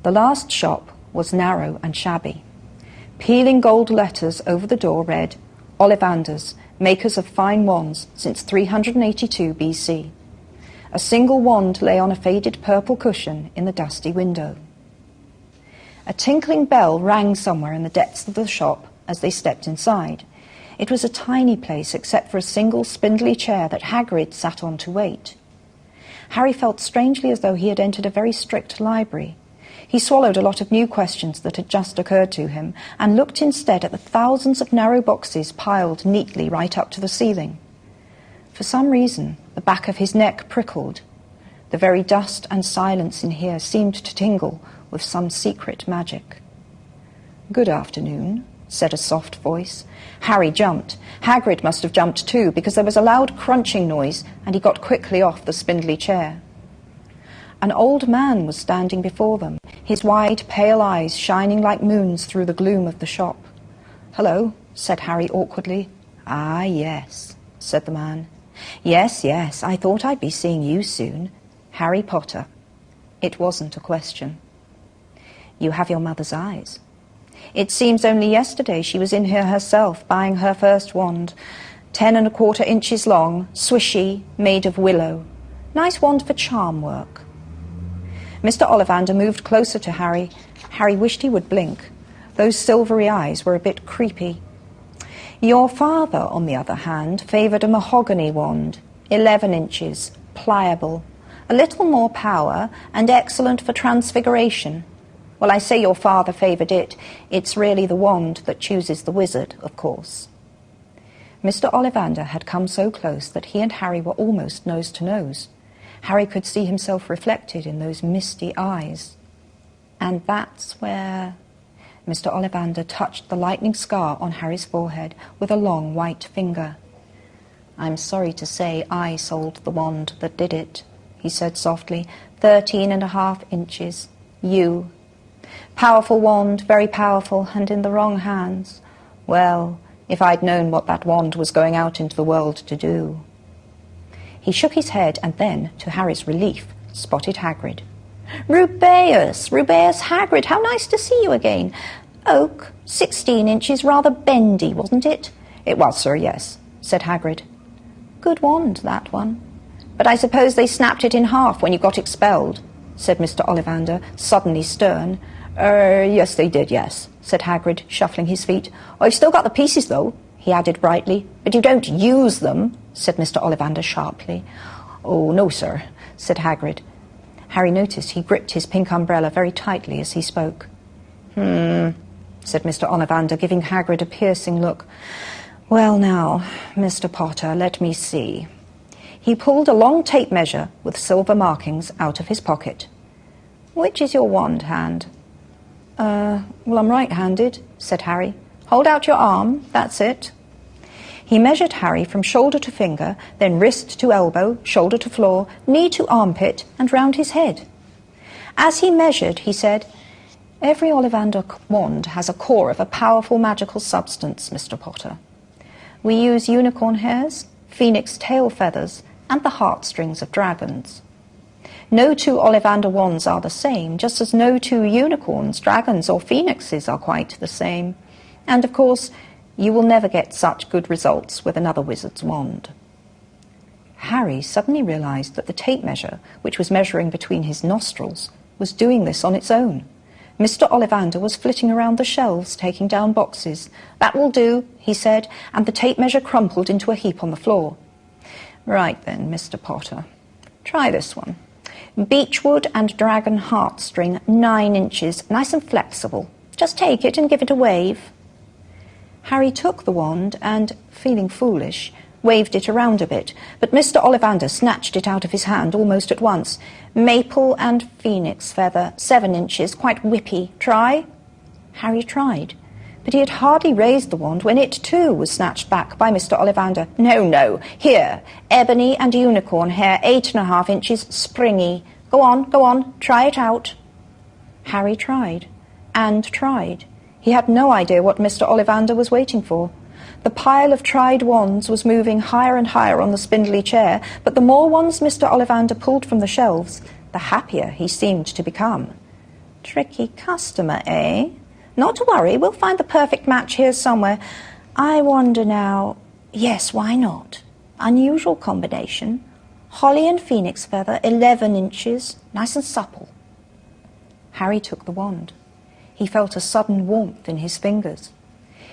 The last shop was narrow and shabby. Peeling gold letters over the door read, Ollivanders, makers of fine wands since 382 BC. A single wand lay on a faded purple cushion in the dusty window. A tinkling bell rang somewhere in the depths of the shop as they stepped inside. It was a tiny place except for a single spindly chair that Hagrid sat on to wait. Harry felt strangely as though he had entered a very strict library. He swallowed a lot of new questions that had just occurred to him and looked instead at the thousands of narrow boxes piled neatly right up to the ceiling. For some reason, the back of his neck prickled. The very dust and silence in here seemed to tingle with some secret magic. "Good afternoon," said a soft voice. Harry jumped. Hagrid must have jumped too, because there was a loud crunching noise, and he got quickly off the spindly chair. An old man was standing before them, his wide, pale eyes shining like moons through the gloom of the shop. "Hello," said Harry awkwardly. "Ah, yes," said the man. "Yes, yes, I thought I'd be seeing you soon. Harry Potter." It wasn't a question. "You have your mother's eyes. It seems only yesterday she was in here herself, buying her first wand. 10¼ inches long, swishy, made of willow. Nice wand for charm work." Mr. Ollivander moved closer to Harry. Harry wished he would blink. Those silvery eyes were a bit creepy. "Your father, on the other hand, favoured a mahogany wand, 11 inches, pliable, a little more power, and excellent for transfiguration. Well, I say your father favoured it. It's really the wand that chooses the wizard, of course." Mr. Ollivander had come so close that he and Harry were almost nose to nose. Harry could see himself reflected in those misty eyes. "And that's where—" Mr. Ollivander touched the lightning scar on Harry's forehead with a long white finger. "I'm sorry to say I sold the wand that did it," he said softly. 13½ inches. You. Powerful wand, very powerful, and in the wrong hands. Well, if I'd known what that wand was going out into the world to do." He shook his head and then, to Harry's relief, spotted Hagrid. "Rubeus! Rubeus Hagrid, how nice to see you again. Oak, 16 inches, rather bendy, wasn't it?" "It was, sir, yes," said Hagrid. "Good wand, that one. But I suppose they snapped it in half when you got expelled," said Mr. Ollivander, suddenly stern. Yes, they did, yes," said Hagrid, shuffling his feet. "I've still got the pieces, though," he added brightly. "But you don't use them," said Mr. Ollivander sharply. "Oh, no, sir," said Hagrid. Harry noticed he gripped his pink umbrella very tightly as he spoke. Said Mr. Ollivander, giving Hagrid a piercing look. "Well now, Mr. Potter, let me see." He pulled a long tape measure with silver markings out of his pocket. "Which is your wand hand?" Well, I'm right-handed," said Harry. "Hold out your arm, that's it." He measured Harry from shoulder to finger, then wrist to elbow, shoulder to floor, knee to armpit, and round his head. As he measured, he said, "Every Ollivander wand has a core of a powerful magical substance, Mr. Potter. We use unicorn hairs, phoenix tail feathers, and the heartstrings of dragons. No two Ollivander wands are the same, just as no two unicorns, dragons, or phoenixes are quite the same. And, of course, you will never get such good results with another wizard's wand." Harry suddenly realized that the tape measure, which was measuring between his nostrils, was doing this on its own. Mr. Ollivander was flitting around the shelves, taking down boxes. "That will do," he said, and the tape measure crumpled into a heap on the floor. "Right then, Mr. Potter. Try this one. Beechwood and dragon heartstring, 9 inches, nice and flexible. Just take it and give it a wave." Harry took the wand and, feeling foolish, waved it around a bit, but Mr. Ollivander snatched it out of his hand almost at once. "Maple and phoenix feather, 7 inches, quite whippy. Try?" Harry tried, but he had hardly raised the wand when it too was snatched back by Mr. Ollivander. "No, no, here, ebony and unicorn hair, 8½ inches, springy. Go on, try it out." Harry tried, and tried. He had no idea what Mr. Ollivander was waiting for. The pile of tried wands was moving higher and higher on the spindly chair, but the more wands Mr. Ollivander pulled from the shelves, the happier he seemed to become. Tricky customer, eh? Not to worry, we'll find the perfect match here somewhere. I wonder now... Yes, why not? Unusual combination. Holly and phoenix feather, 11 inches, nice and supple. Harry took the wand. He felt a sudden warmth in his fingers.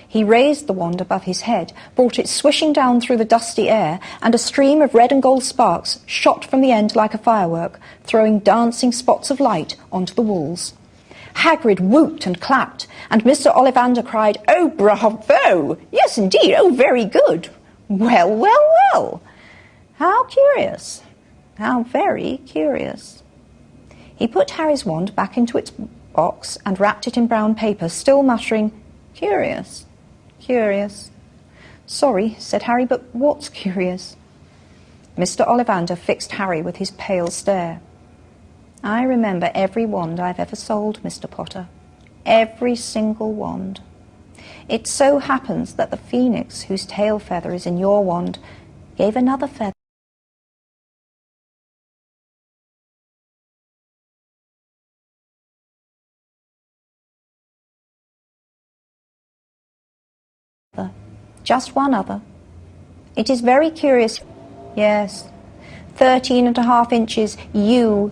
He raised the wand above his head, brought it swishing down through the dusty air, and a stream of red and gold sparks shot from the end like a firework, throwing dancing spots of light onto the walls. Hagrid whooped and clapped, and Mr. Ollivander cried, "Oh, bravo! Yes, indeed, oh, very good! Well, well, well! How curious! How very curious!" He put Harry's wand back into its box and wrapped it in brown paper, still muttering, "Curious, curious." "Sorry," said Harry, "but what's curious?" Mr. Ollivander fixed Harry with his pale stare. "I remember every wand I've ever sold, Mr. Potter. Every single wand. It so happens that the phoenix whose tail feather is in your wand gave another feather just one other. It is very curious. Yes, 13.5 inches, you.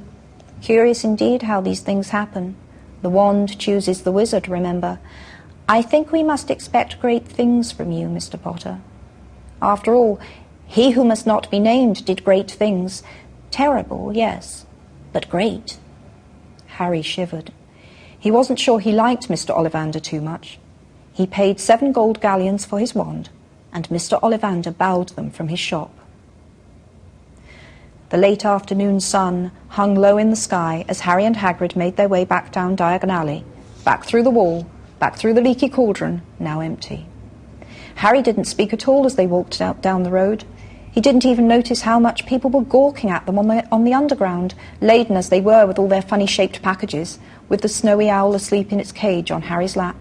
Curious indeed how these things happen. The wand chooses the wizard, remember. I think we must expect great things from you, Mr. Potter. After all, he who must not be named did great things. Terrible, yes, but great." Harry shivered. He wasn't sure he liked Mr. Ollivander too much. He paid 7 gold galleons for his wand, and Mr. Ollivander bowed them from his shop. The late afternoon sun hung low in the sky as Harry and Hagrid made their way back down Diagon Alley, back through the wall, back through the leaky cauldron, now empty. Harry didn't speak at all as they walked out down the road. He didn't even notice how much people were gawking at them on the underground, laden as they were with all their funny-shaped packages, with the snowy owl asleep in its cage on Harry's lap.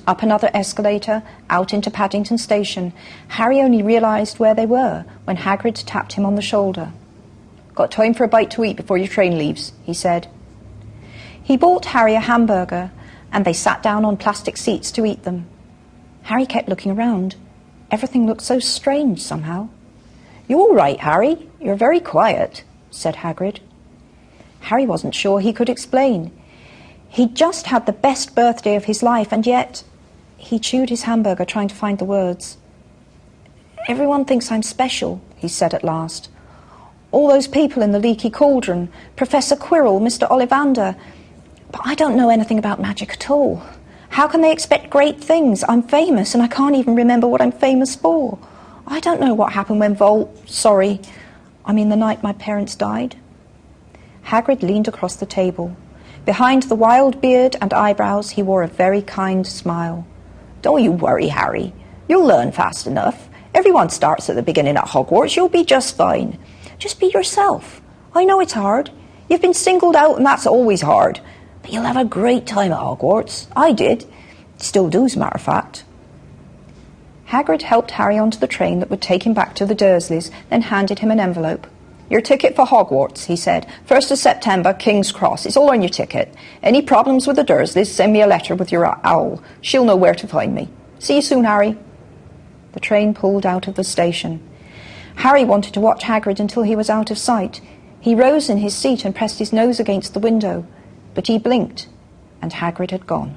Up another escalator, out into Paddington Station, Harry only realised where they were when Hagrid tapped him on the shoulder. "Got time for a bite to eat before your train leaves," he said. He bought Harry a hamburger, and they sat down on plastic seats to eat them. Harry kept looking around. Everything looked so strange somehow. "You all right, Harry? You're very quiet," said Hagrid. Harry wasn't sure he could explain. He'd just had the best birthday of his life, and yet... He chewed his hamburger, trying to find the words. "Everyone thinks I'm special," he said at last. "All those people in the leaky cauldron, Professor Quirrell, Mr. Ollivander. But I don't know anything about magic at all. How can they expect great things? I'm famous, and I can't even remember what I'm famous for. I don't know what happened when the night my parents died." Hagrid leaned across the table. Behind the wild beard and eyebrows, he wore a very kind smile. "Don't you worry, Harry. You'll learn fast enough. Everyone starts at the beginning at Hogwarts. You'll be just fine. Just be yourself. I know it's hard. You've been singled out, and that's always hard. But you'll have a great time at Hogwarts. I did. Still do, as a matter of fact." Hagrid helped Harry onto the train that would take him back to the Dursleys, then handed him an envelope. "Your ticket for Hogwarts," he said. "1st of September, King's Cross. It's all on your ticket. Any problems with the Dursleys, send me a letter with your owl. She'll know where to find me. See you soon, Harry." The train pulled out of the station. Harry wanted to watch Hagrid until he was out of sight. He rose in his seat and pressed his nose against the window, but he blinked, and Hagrid had gone.